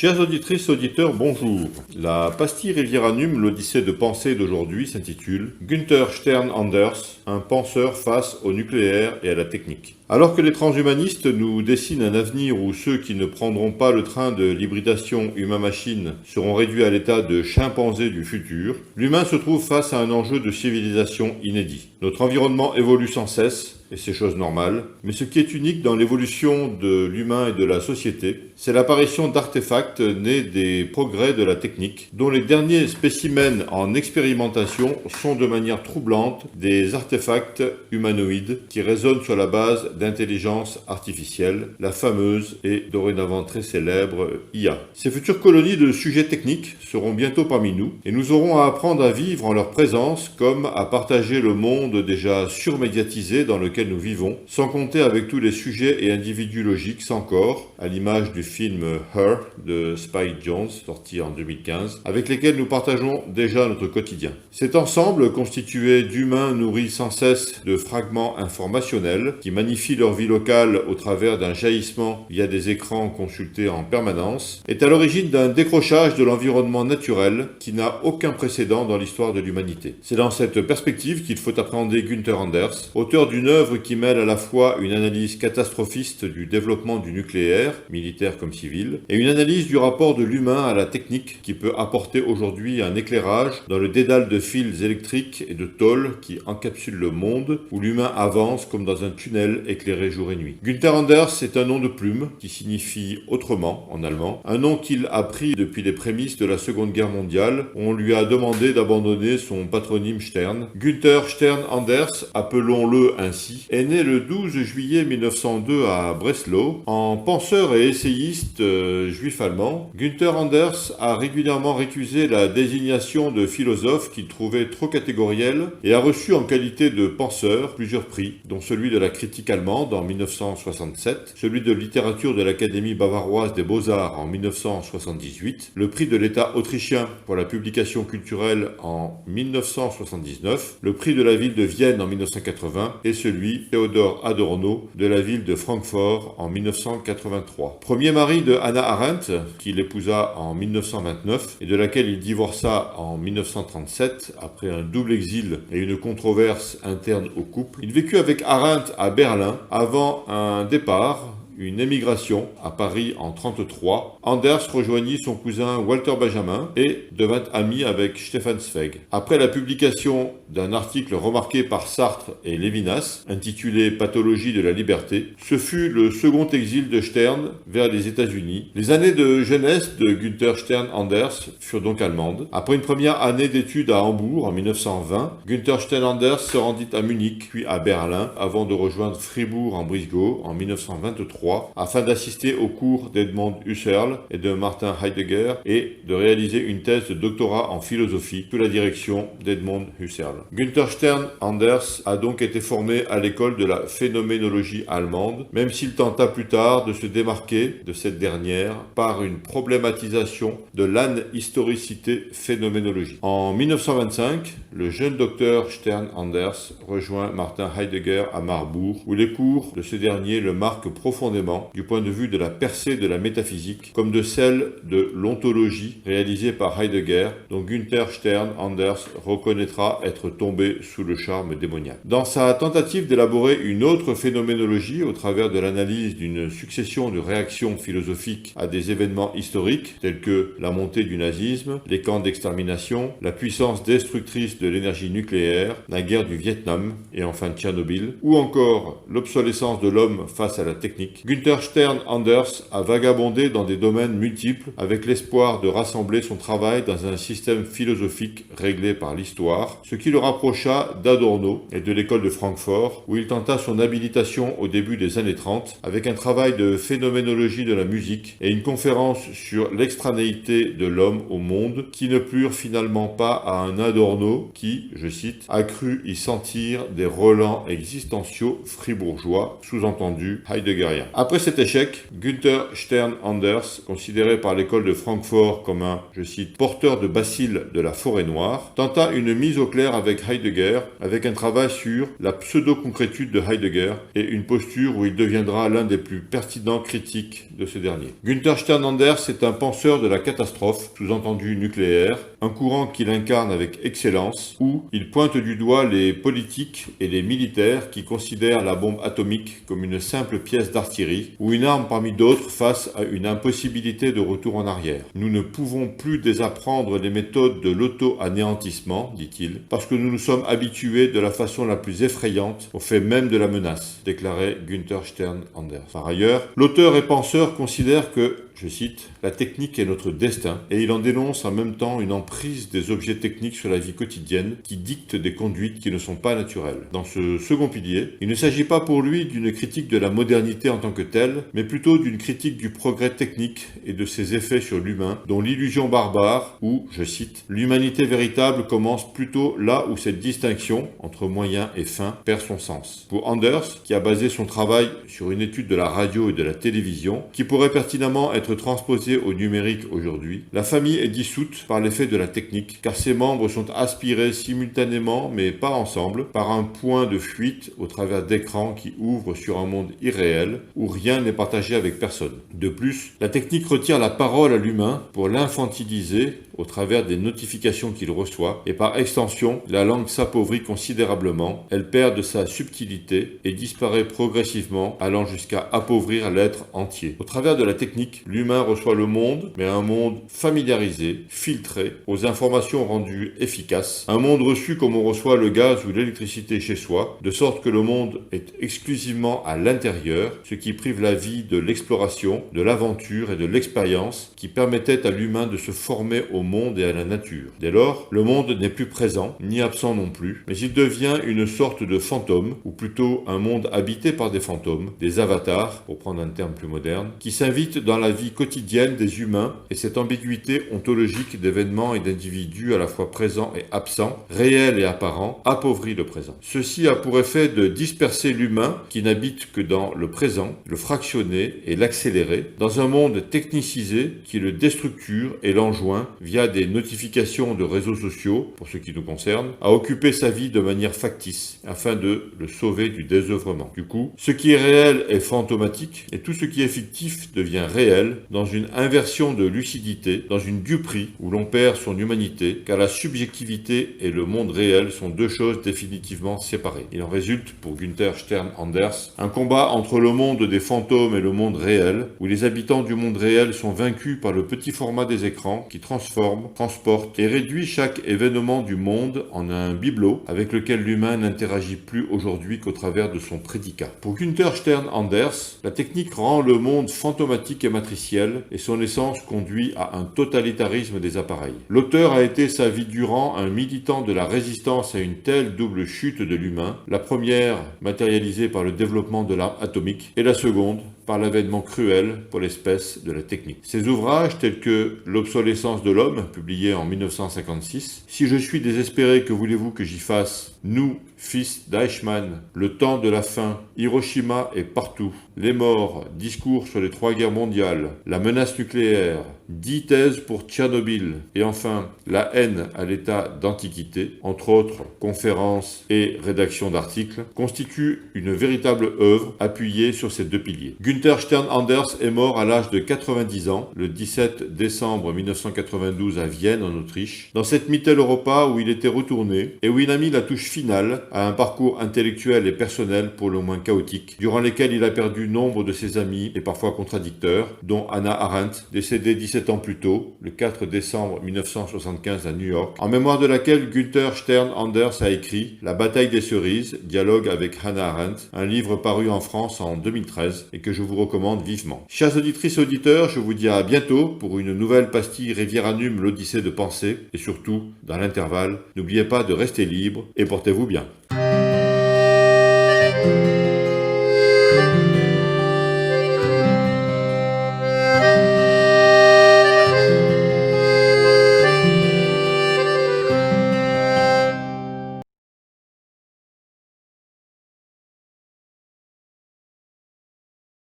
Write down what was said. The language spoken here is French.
Chères auditrices, auditeurs, bonjour. La pastille Rivieranum, l'Odyssée de pensée d'aujourd'hui, s'intitule Günther Stern Anders, un penseur face au nucléaire et à la technique. Alors que les transhumanistes nous dessinent un avenir où ceux qui ne prendront pas le train de l'hybridation humain-machine seront réduits à l'état de chimpanzés du futur, l'humain se trouve face à un enjeu de civilisation inédit. Notre environnement évolue sans cesse, et c'est chose normale, mais ce qui est unique dans l'évolution de l'humain et de la société, c'est l'apparition d'artefacts nés des progrès de la technique, dont les derniers spécimens en expérimentation sont de manière troublante des artefacts humanoïdes qui résonnent sur la base d'intelligence artificielle, la fameuse et dorénavant très célèbre IA. Ces futures colonies de sujets techniques seront bientôt parmi nous, et nous aurons à apprendre à vivre en leur présence comme à partager le monde déjà surmédiatisé dans lequel nous vivons, sans compter avec tous les sujets et individus logiques sans corps, à l'image du film Her de Spike Jonze, sorti en 2015, avec lesquels nous partageons déjà notre quotidien. Cet ensemble, constitué d'humains nourris sans cesse de fragments informationnels, qui magnifient leur vie locale au travers d'un jaillissement via des écrans consultés en permanence, est à l'origine d'un décrochage de l'environnement naturel qui n'a aucun précédent dans l'histoire de l'humanité. C'est dans cette perspective qu'il faut appréhender Günther Anders, auteur d'une œuvre qui mêle à la fois une analyse catastrophiste du développement du nucléaire, militaire comme civil, et une analyse du rapport de l'humain à la technique qui peut apporter aujourd'hui un éclairage dans le dédale de fils électriques et de tôles qui encapsule le monde où l'humain avance comme dans un tunnel éclairé jour et nuit. Günther Anders est un nom de plume qui signifie autrement en allemand, un nom qu'il a pris depuis les prémices de la Seconde Guerre mondiale où on lui a demandé d'abandonner son patronyme Stern. Günther Stern Anders, appelons-le ainsi, est né le 12 juillet 1902 à Breslau. En penseur et essayiste juif allemand, Günther Anders a régulièrement récusé la désignation de philosophe qu'il trouvait trop catégorielle et a reçu en qualité de penseur plusieurs prix, dont celui de la critique allemande en 1967, celui de littérature de l'Académie bavaroise des beaux-arts en 1978, le prix de l'État autrichien pour la publication culturelle en 1979, le prix de la ville de Vienne en 1980 et celui Theodor Adorno de la ville de Francfort en 1983. Premier mari de Hannah Arendt, qu'il épousa en 1929 et de laquelle il divorça en 1937 après un double exil et une controverse interne au couple. Il vécut avec Arendt à Berlin avant un départ, une émigration à Paris en 1933. Anders rejoignit son cousin Walter Benjamin et devint ami avec Stefan Zweig. Après la publication d'un article remarqué par Sartre et Lévinas, intitulé Pathologie de la liberté, ce fut le second exil de Stern vers les États-Unis. Les années de jeunesse de Günther Stern Anders furent donc allemandes. Après une première année d'études à Hambourg en 1920, Günther Stern Anders se rendit à Munich puis à Berlin avant de rejoindre Fribourg en Brisgau en 1923 afin d'assister aux cours d'Edmund Husserl et de Martin Heidegger et de réaliser une thèse de doctorat en philosophie sous la direction d'Edmund Husserl. Günther Stern Anders a donc été formé à l'école de la phénoménologie allemande, même s'il tenta plus tard de se démarquer de cette dernière par une problématisation de l'anhistoricité phénoménologique. En 1925, le jeune docteur Stern Anders rejoint Martin Heidegger à Marbourg, où les cours de ce dernier le marquent profondément du point de vue de la percée de la métaphysique, comme de celle de l'ontologie réalisée par Heidegger, dont Günther Stern Anders reconnaîtra être tombé sous le charme démoniaque. Dans sa tentative d'élaborer une autre phénoménologie au travers de l'analyse d'une succession de réactions philosophiques à des événements historiques, tels que la montée du nazisme, les camps d'extermination, la puissance destructrice de l'énergie nucléaire, la guerre du Vietnam et enfin Tchernobyl, ou encore l'obsolescence de l'homme face à la technique, Günther Stern Anders a vagabondé dans des domaines multiples avec l'espoir de rassembler son travail dans un système philosophique réglé par l'histoire, ce qui le rapprocha d'Adorno et de l'école de Francfort, où il tenta son habilitation au début des années 30 avec un travail de phénoménologie de la musique et une conférence sur l'extranéité de l'homme au monde qui ne plurent finalement pas à un Adorno qui, je cite, a cru y sentir des relents existentiaux fribourgeois, sous-entendu heideggeriens. Après cet échec, Günther Stern Anders, considéré par l'école de Francfort comme un, je cite, porteur de bacilles de la forêt noire, tenta une mise au clair avec Heidegger, avec un travail sur la pseudo-concrétude de Heidegger et une posture où il deviendra l'un des plus pertinents critiques de ce dernier. Günther Stern Anders est un penseur de la catastrophe, sous-entendu nucléaire, un courant qu'il incarne avec excellence, où il pointe du doigt les politiques et les militaires qui considèrent la bombe atomique comme une simple pièce d'artillerie ou une arme parmi d'autres face à une impossibilité de retour en arrière. Nous ne pouvons plus désapprendre les méthodes de l'auto-anéantissement, dit-il, parce que nous nous sommes habitués de la façon la plus effrayante au fait même de la menace, déclarait Günther Stern Anders. Par ailleurs, l'auteur et penseur considère que, je cite, « la technique est notre destin » et il en dénonce en même temps une emprise des objets techniques sur la vie quotidienne qui dictent des conduites qui ne sont pas naturelles. Dans ce second pilier, il ne s'agit pas pour lui d'une critique de la modernité en tant que telle, mais plutôt d'une critique du progrès technique et de ses effets sur l'humain, dont l'illusion barbare, où, je cite, « l'humanité véritable commence plutôt là où cette distinction, entre moyen et fin, perd son sens ». Pour Anders, qui a basé son travail sur une étude de la radio et de la télévision, qui pourrait pertinemment être transposée au numérique aujourd'hui, la famille est dissoute par l'effet de la technique, car ses membres sont aspirés simultanément, mais pas ensemble, par un point de fuite au travers d'écrans qui ouvrent sur un monde irréel, où rien n'est partagé avec personne. De plus, la technique retire la parole à l'humain pour l'infantiliser au travers des notifications qu'il reçoit, et par extension, la langue s'appauvrit considérablement, elle perd de sa subtilité et disparaît progressivement, allant jusqu'à appauvrir l'être entier. Au travers de la technique, l'humain reçoit le monde, mais un monde familiarisé, filtré, aux informations rendues efficaces, un monde reçu comme on reçoit le gaz ou l'électricité chez soi, de sorte que le monde est exclusivement à l'intérieur, ce qui prive la vie de l'exploration, de l'aventure et de l'expérience qui permettait à l'humain de se former au monde et à la nature. Dès lors, le monde n'est plus présent, ni absent non plus, mais il devient une sorte de fantôme, ou plutôt un monde habité par des fantômes, des avatars, pour prendre un terme plus moderne, qui s'invitent dans la vie quotidienne des humains, et cette ambiguïté ontologique d'événements et d'individus à la fois présents et absents, réels et apparents, appauvrit le présent. Ceci a pour effet de disperser l'humain qui n'habite que dans le présent, le fractionner et l'accélérer, dans un monde technicisé qui le déstructure et l'enjoint, via des notifications de réseaux sociaux, pour ce qui nous concerne, à occuper sa vie de manière factice, afin de le sauver du désœuvrement. Du coup, ce qui est réel est fantomatique, et tout ce qui est fictif devient réel, dans une inversion de lucidité, dans une duperie où l'on perd son humanité, car la subjectivité et le monde réel sont deux choses définitivement séparées. Il en résulte, pour Günther Stern Anders, un combat entre le monde des fantômes et le monde réel, où les habitants du monde réel sont vaincus par le petit format des écrans qui transforme, transporte et réduit chaque événement du monde en un bibelot avec lequel l'humain n'interagit plus aujourd'hui qu'au travers de son prédicat. Pour Günther Stern Anders, la technique rend le monde fantomatique et matriciel et son essence conduit à un totalitarisme des appareils. L'auteur a été sa vie durant un militant de la résistance à une telle double chute de l'humain, la première matérialisée par le développement de l'arme atomique et la seconde par l'avènement cruel pour l'espèce de la technique. Ses ouvrages tels que L'obsolescence de l'homme, publié en 1956, Si je suis désespéré, que voulez-vous que j'y fasse? Nous, fils d'Eichmann, Le temps de la fin, Hiroshima et partout, Les morts, Discours sur les 3 guerres mondiales, La menace nucléaire, 10 thèses pour Tchernobyl, et enfin La haine à l'état d'antiquité, entre autres conférences et rédaction d'articles, constituent une véritable œuvre appuyée sur ces deux piliers. Günther Stern Anders est mort à l'âge de 90 ans, le 17 décembre 1992 à Vienne, en Autriche, dans cette Mitteleuropa où il était retourné et où il a mis la touche finale à un parcours intellectuel et personnel pour le moins chaotique, durant lesquels il a perdu nombre de ses amis et parfois contradicteurs, dont Hannah Arendt, décédée 17 ans plus tôt, le 4 décembre 1975 à New York, en mémoire de laquelle Günther Stern Anders a écrit La bataille des cerises, dialogue avec Hannah Arendt, un livre paru en France en 2013 et que je vous recommande vivement. Chères auditrices et auditeurs, je vous dis à bientôt pour une nouvelle pastille Riviera-Num, l'Odyssée de pensée, et surtout, dans l'intervalle, n'oubliez pas de rester libre et portez-vous bien.